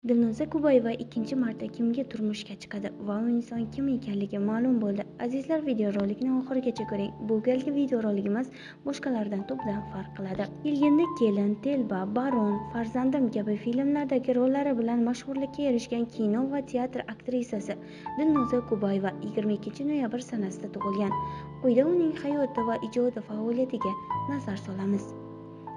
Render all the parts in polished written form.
Dilnoza Kubayeva ikkinchi marta kimga turmushga chiqadi va u inson kim ekanligi ma'lum bo'ldi. Azizlar, videorolikni oxirigacha ko'ring. Bu galgi videoroligimiz boshqalardan tubdan farq qiladi. Kelgindi kelin, telba, baron, farzandim kabi filmlardagi rollari bilan mashhurlikka erishgan kino va teatr aktrisasi Dilnoza Kubayeva 22 noyabr sanasida tug'ilgan. Quyida uning hayoti va ijodiy faoliyatiga nazar solamiz.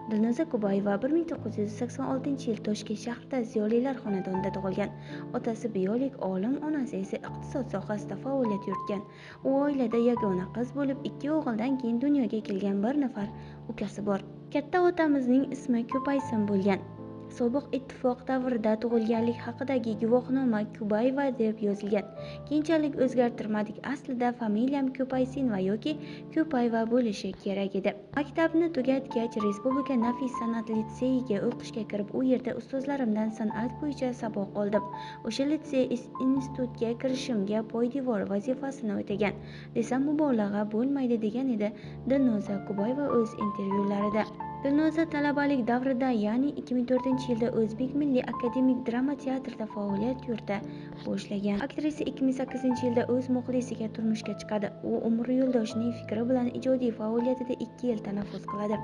Dilnoza Kubayeva 1986-yil Toshkent shahrida ziyolilar xonadonida tug'ilgan. Otasi biolog olim, onasi esa iqtisod sohasida faoliyat yuritgan. U oilada yagona qiz bo'lib, 2 o'g'ildan keyin dunyoga kelgan bir nafar ukasi bor. Katta otamizning ismi Ko'paysin bo'lgan. Sobiq ittifoq davrida tug'ilganlik haqidagi guvohnoma Kubayeva deb yozilgan. Keyinchalik o'zgartirmadik. Aslida familiyam Ko'paysinova yoki Ko'payeva bo'lishi kerak edi. Maktabni tugatgach, Respublika Nafis san'at litseyiga o'qishga kirib, u yerda ustozlarimdan san'at bo'yicha saboq oldim. O'sha litsey institutga kirishimga poydevor vazifasini o'tagan desam mubolag'a bo'lmaydi, degan edi Dilnoza Kubayeva o'z intervyularida. Dilnoza talabalik davrida, ya'ni 2004-yilda O'zbek Milliy akademik drama teatrida faoliyat yurita boshlagan. Aktrisa 2008-yilda o'z muxlisiga turmushga chiqadi. U umr yo'ldoshining fikri bilan ijodiy faoliyatida 2 yil tanaffus qiladi.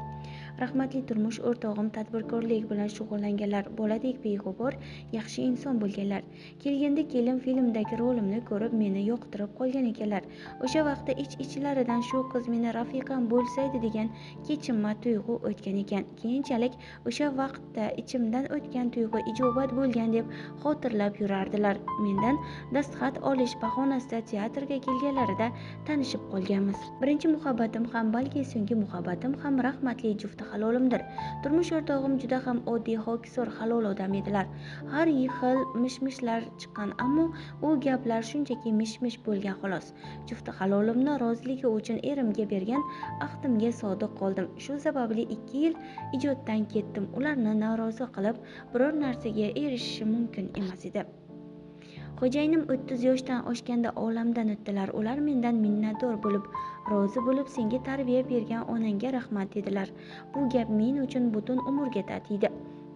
Rahmatli turmush o'rtog'im tadbirkorlik bilan shug'ullanganlar, boladek beg'ubor, yaxshi inson bo'lganlar. Kelgindi kelin filmdagi rolimni ko'rib meni yoqtirib qolgan ekanlar. O'sha vaqtda ich-ichlaridan shu qiz meni rafiqam bo'lsaydi degan kechinma tuyg'u o'tgan ekan. Keyinchalik o'sha vaqtda ichimdan o'tgan tuyg'u ijobat bo'lgan deb xotirlab yurardilar. Mendan dastxat olish bahonasida teatrga kelganlarida tanishib qolganmiz. Birinchi muhabbatim ham, balki so'nggi muhabbatim ham rahmatli jufti halolimdir. Turmush o'rtog'im juda ham oddiy, hokisor, halol odam edilar. Har xil mishmishlar chiqqan, ammo u gaplar shunchaki mishmish bo'lgan xolos. Jufti halolimni roziligi uchun erimga bergan ahdimga sodiq qoldim. Shu sababli 2 yil ijoddan ketdim. Ularni norozi qilib biror narsaga erishishim mumkin emas edi. Xo'jayinim 30 yoshdan oshganda olamdan o'tdilar. Ular mendan minnatdor bo'lib, rozi bo'lib, senga tarbiya bergan onangga rahmat dedilar. Bu gap men uchun butun umrga tatiydi.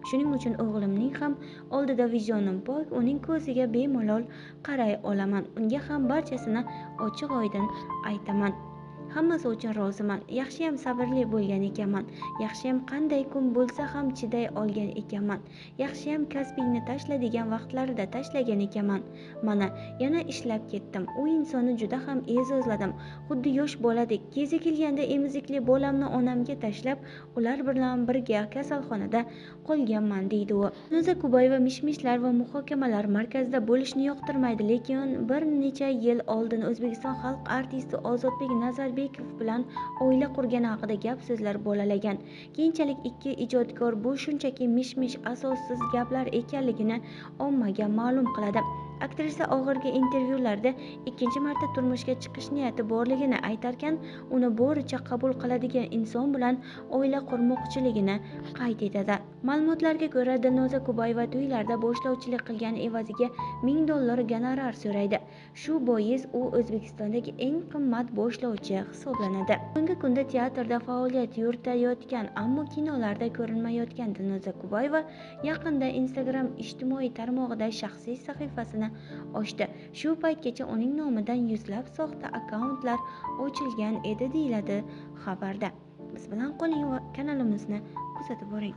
Shuning uchun o'g'limning ham oldida vijdonim pok, uning ko'ziga bemalol qaray olaman. Unga ham barchasini ochiq-oydin aytaman. Hammasi uchun roziman. Yaxshiyam sabrli bo'lgan ekanman. Yaxshiyam qanday kun bo'lsa ham chiday olgan ekanman. Yaxshiyam kasbingni tashla degan vaqtlarida tashlagan ekanman. Mana, yana ishlab ketdim. U insonni juda ham e'zozladim. Xuddi yosh boladek. Kezi kelganda emizikli bolamni onamga tashlab, ular bilan birga kasalxonada qolganman, deydi u. Dilnoza Kubayeva mishmishlar va muhokamalar markazida bo'lishni yoqtirmaydi, lekin bir necha yil oldin O'zbekiston xalq artisti Ozodbek Nazarbekov bilan oila qurgani haqida gap so'zlar bolalagan. Keyinchalik ikki ijodkor bu shunchaki mishmish, asossiz gaplar ekanligini ommaga ma'lum qiladi. Aktrisa oxirgi intervyularda ikkinchi marta turmushga chiqish niyati borligini aytarkan, uni boricha qabul qiladigan inson bilan oila qurmoqchiligini qayd etadi. Ma'lumotlarga ko'ra, Dilnoza Kubayeva to'ylarda boshlovchilik qilgani evaziga $1000 gonorar so'raydi. Shu bois u O'zbekistondagi eng qimmat boshlovchi hisoblanadi. Bugungi kunda teatrda faoliyat yuritayotgan, ammo kinolarda ko'rinmayotgan Dilnoza Kubayeva yaqinda Instagram ijtimoiy tarmog'ida shaxsiy sahifasini ochdi. Shu paytgacha uning nomidan yuzlab soxta akkauntlar ochilgan edi, deyiladi xabarda. Biz bilan qoling va kanalimizni kuzatib boring.